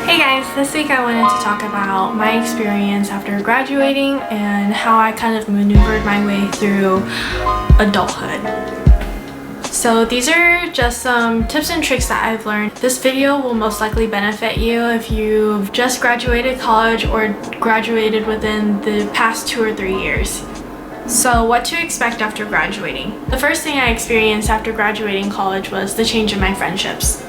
Hey guys, this week I wanted to talk about my experience after graduating and how I kind of maneuvered my way through adulthood. So these are just some tips and tricks that I've learned. This video will most likely benefit you if you've just graduated college or graduated within the past 2 or 3 years. So what to expect after graduating? The first thing I experienced after graduating college was the change in my friendships.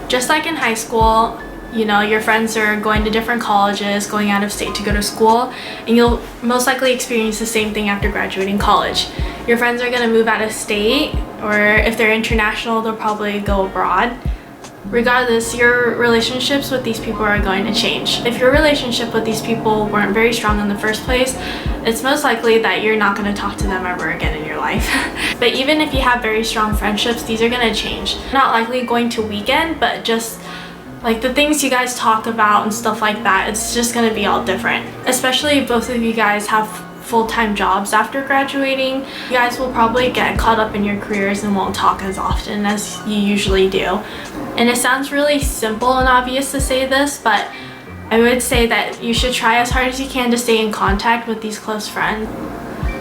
Just like in high school, you know, your friends are going to different colleges, going out of state to go to school, and you'll most likely experience the same thing after graduating college. Your friends are going to move out of state, or if they're international, they'll probably go abroad. Regardless, your relationships with these people are going to change. If your relationship with these people weren't very strong in the first place, it's most likely that you're not going to talk to them ever again in your life. But even if you have very strong friendships, these are going to change. Not likely going to weaken, but just like the things you guys talk about and stuff like that, it's just going to be all different. Especially if both of you guys have full-time jobs after graduating, you guys will probably get caught up in your careers and won't talk as often as you usually do. And it sounds really simple and obvious to say this, but I would say that you should try as hard as you can to stay in contact with these close friends.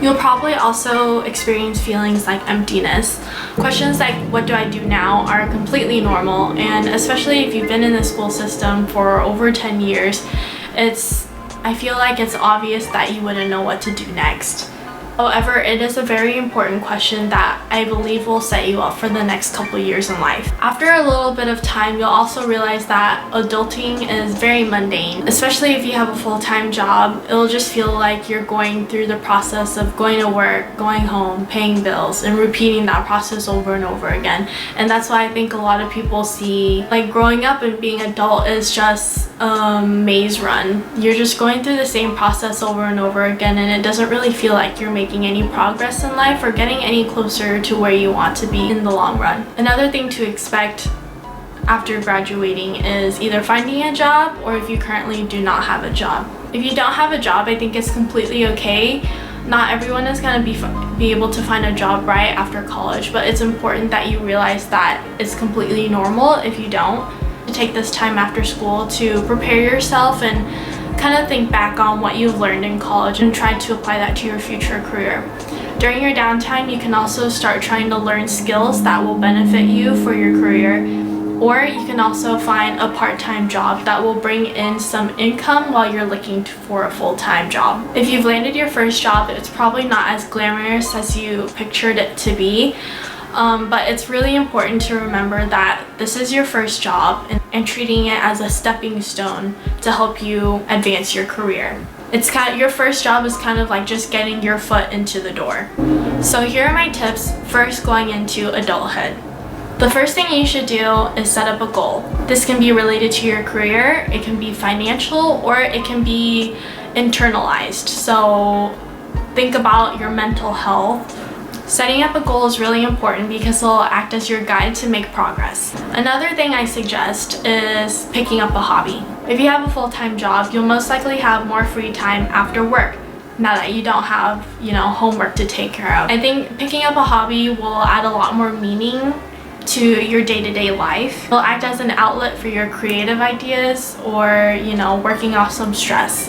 You'll probably also experience feelings like emptiness. Questions like, what do I do now, are completely normal, and especially if you've been in the school system for over 10 years, I feel like it's obvious that you wouldn't know what to do next. However, it is a very important question that I believe will set you up for the next couple years in life. After a little bit of time, you'll also realize that adulting is very mundane. Especially if you have a full-time job, it'll just feel like you're going through the process of going to work, going home, paying bills, and repeating that process over and over again. And that's why I think a lot of people see like growing up and being adult is just a maze run. You're just going through the same process over and over again, and it doesn't really feel like you're making any progress in life or getting any closer to where you want to be in the long run. Another thing to expect after graduating is either finding a job or if you currently do not have a job. If you don't have a job, I think it's completely okay. Not everyone is going to be able to find a job right after college, but it's important that you realize that it's completely normal if you don't. Take this time after school to prepare yourself and kind of think back on what you've learned in college and try to apply that to your future career. During your downtime, you can also start trying to learn skills that will benefit you for your career, or you can also find a part-time job that will bring in some income while you're looking for a full-time job. If you've landed your first job, it's probably not as glamorous as you pictured it to be. But it's really important to remember that this is your first job and treating it as a stepping stone to help you advance your career. Your first job is kind of like just getting your foot into the door. So here are my tips first going into adulthood. The first thing you should do is set up a goal. This can be related to your career, it can be financial, or it can be internalized. So think about your mental health. Setting up a goal is really important because it'll act as your guide to make progress. Another thing I suggest is picking up a hobby. If you have a full-time job, you'll most likely have more free time after work now that you don't have, homework to take care of. I think picking up a hobby will add a lot more meaning to your day-to-day life. It'll act as an outlet for your creative ideas or, working off some stress.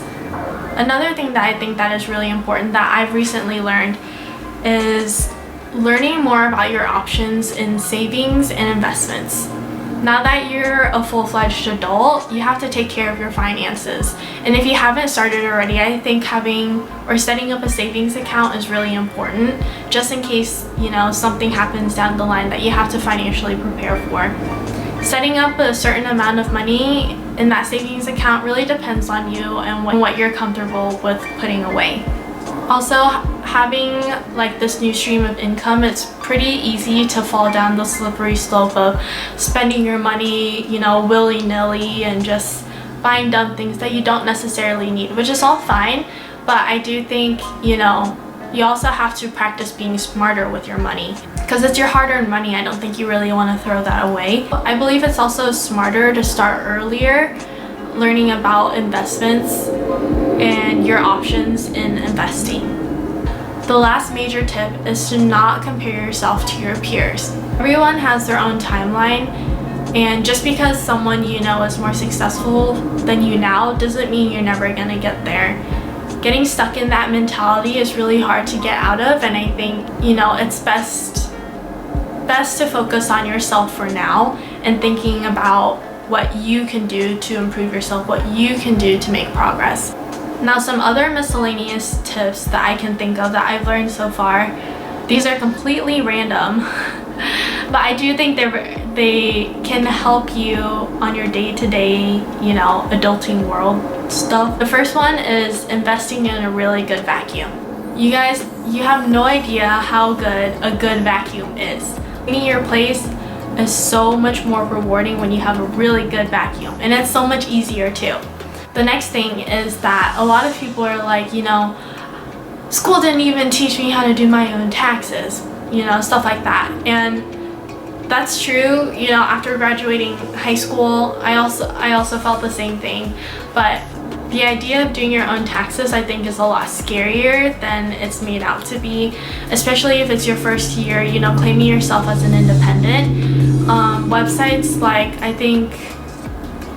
Another thing that I think that is really important that I've recently learned is learning more about your options in savings and investments. Now that you're a full-fledged adult, you have to take care of your finances. And if you haven't started already, I think having or setting up a savings account is really important, just in case, something happens down the line that you have to financially prepare for. Setting up a certain amount of money in that savings account really depends on you and what you're comfortable with putting away. Also, having like this new stream of income, it's pretty easy to fall down the slippery slope of spending your money, willy-nilly and just buying dumb things that you don't necessarily need, which is all fine. But I do think, you also have to practice being smarter with your money because it's your hard-earned money. I don't think you really want to throw that away. I believe it's also smarter to start earlier, learning about investments and your options in investing. The last major tip is to not compare yourself to your peers. Everyone has their own timeline And just because someone you know is more successful than you now doesn't mean you're never gonna get there. Getting stuck in that mentality is really hard to get out of, and I think, you know, it's best to focus on yourself for now and thinking about what you can do to improve yourself, what you can do to make progress. Now, some other miscellaneous tips that I can think of that I've learned so far, these are completely random, but I do think they can help you on your day-to-day, you know, adulting world stuff. The first one is investing in a really good vacuum. You guys, you have no idea how good a good vacuum is. Cleaning your place is so much more rewarding when you have a really good vacuum, and it's so much easier too. The next thing is that a lot of people are like, you know, school didn't even teach me how to do my own taxes, you know, stuff like that. And that's true. You know, after graduating high school, I also felt the same thing, but the idea of doing your own taxes, I think, is a lot scarier than it's made out to be, especially if it's your first year, you know, claiming yourself as an independent. Websites like, I think,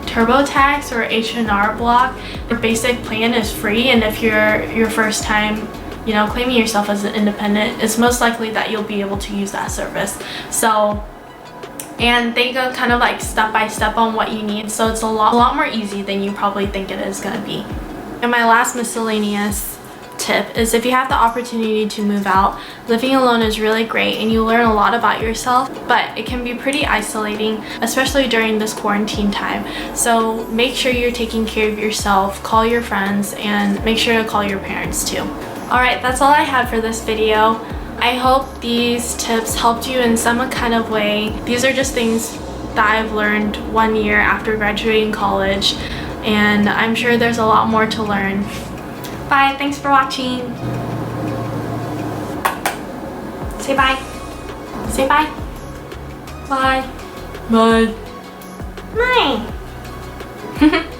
TurboTax or H&R Block, the basic plan is free, and if you're your first time, you know, claiming yourself as an independent, it's most likely that you'll be able to use that service. So, and they go kind of like step by step on what you need, so it's a lot more easy than you probably think it is gonna be. And my last miscellaneous tip is, if you have the opportunity to move out, living alone is really great and you learn a lot about yourself, but it can be pretty isolating, especially during this quarantine time. So make sure you're taking care of yourself, call your friends, and make sure to call your parents too. Alright, that's all I had for this video. I hope these tips helped you in some kind of way. These are just things that I've learned 1 year after graduating college, and I'm sure there's a lot more to learn. Bye, thanks for watching. Say bye. Say bye. Bye. Bye. Bye.